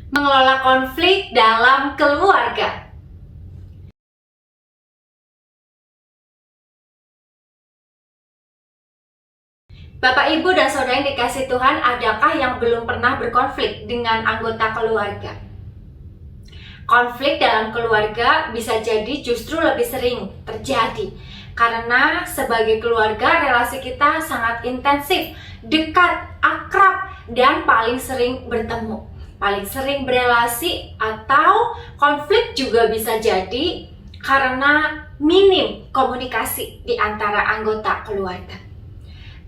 Mengelola konflik dalam keluarga. Bapak, Ibu, dan Saudara yang dikasihi Tuhan, adakah yang belum pernah berkonflik dengan anggota keluarga? Konflik dalam keluarga bisa jadi justru lebih sering terjadi karena sebagai keluarga relasi kita sangat intensif, dekat, akrab, dan paling sering bertemu, paling sering berelasi. Atau konflik juga bisa jadi karena minim komunikasi di antara anggota keluarga.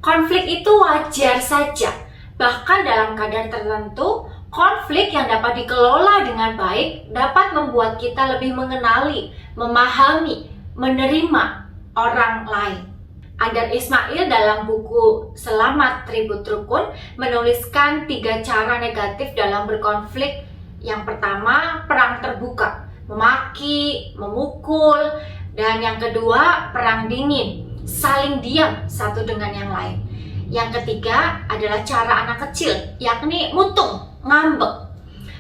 Konflik itu wajar saja, bahkan dalam kadar tertentu, konflik yang dapat dikelola dengan baik dapat membuat kita lebih mengenali, memahami, menerima orang lain. Andar Ismail dalam buku Selamat Tribut Rukun menuliskan 3 cara negatif dalam berkonflik. Yang pertama, perang terbuka, memaki, memukul, dan yang kedua, perang dingin, saling diam satu dengan yang lain. Yang ketiga adalah cara anak kecil, yakni mutung, ngambek.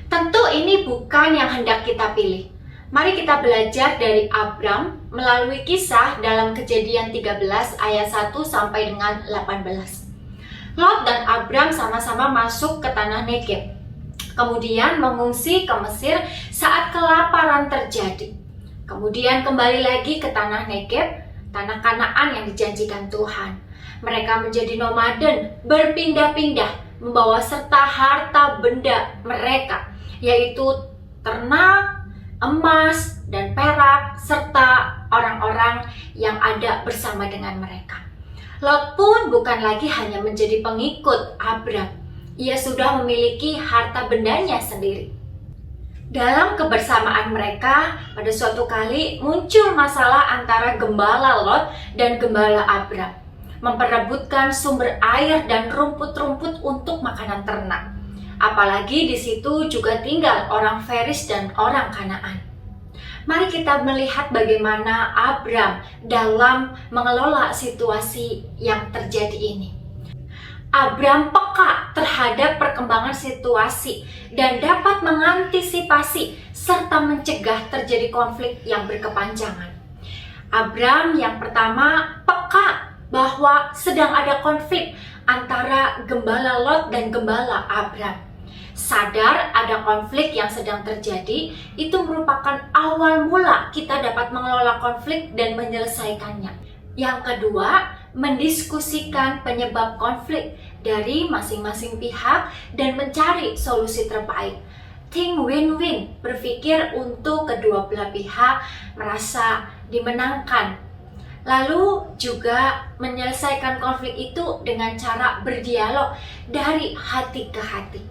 Tentu ini bukan yang hendak kita pilih. Mari kita belajar dari Abram melalui kisah dalam Kejadian 13 ayat 1 sampai dengan 18. Lot dan Abram sama-sama masuk ke tanah Negeb, kemudian mengungsi ke Mesir saat kelaparan terjadi. Kemudian kembali lagi ke tanah Negeb, tanah Kanaan yang dijanjikan Tuhan. Mereka menjadi nomaden, berpindah-pindah, membawa serta harta benda mereka, yaitu ternak, emas, dan perak, serta orang-orang yang ada bersama dengan mereka. Lot pun bukan lagi hanya menjadi pengikut Abram. Ia sudah memiliki harta bendanya sendiri. Dalam kebersamaan mereka, pada suatu kali muncul masalah antara gembala Lot dan gembala Abram, memperebutkan sumber air dan rumput-rumput untuk makanan ternak. Apalagi di situ juga tinggal orang Feris dan orang Kanaan. Mari kita melihat bagaimana Abram dalam mengelola situasi yang terjadi ini. Abram peka terhadap perkembangan situasi dan dapat mengantisipasi serta mencegah terjadi konflik yang berkepanjangan. Abram yang pertama peka bahwa sedang ada konflik antara gembala Lot dan gembala Abram. Sadar ada konflik yang sedang terjadi, itu merupakan awal mula kita dapat mengelola konflik dan menyelesaikannya. Yang kedua, mendiskusikan penyebab konflik dari masing-masing pihak dan mencari solusi terbaik. Think win-win, berpikir untuk kedua belah pihak merasa dimenangkan. Lalu juga menyelesaikan konflik itu dengan cara berdialog dari hati ke hati.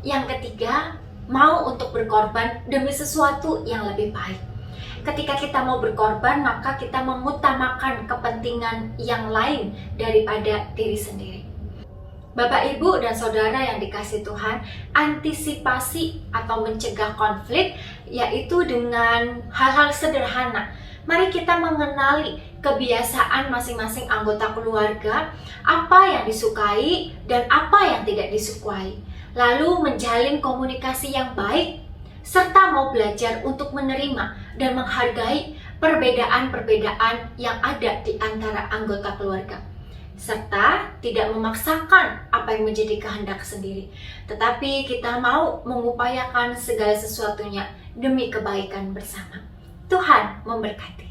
Yang ketiga, mau untuk berkorban demi sesuatu yang lebih baik. Ketika kita mau berkorban, maka kita mengutamakan kepentingan yang lain daripada diri sendiri. Bapak, Ibu, dan Saudara yang dikasihi Tuhan, antisipasi atau mencegah konflik yaitu dengan hal-hal sederhana. Mari kita mengenali kebiasaan masing-masing anggota keluarga, apa yang disukai dan apa yang tidak disukai. Lalu menjalin komunikasi yang baik, serta mau belajar untuk menerima dan menghargai perbedaan-perbedaan yang ada di antara anggota keluarga, serta tidak memaksakan apa yang menjadi kehendak sendiri, tetapi kita mau mengupayakan segala sesuatunya demi kebaikan bersama. Tuhan memberkati.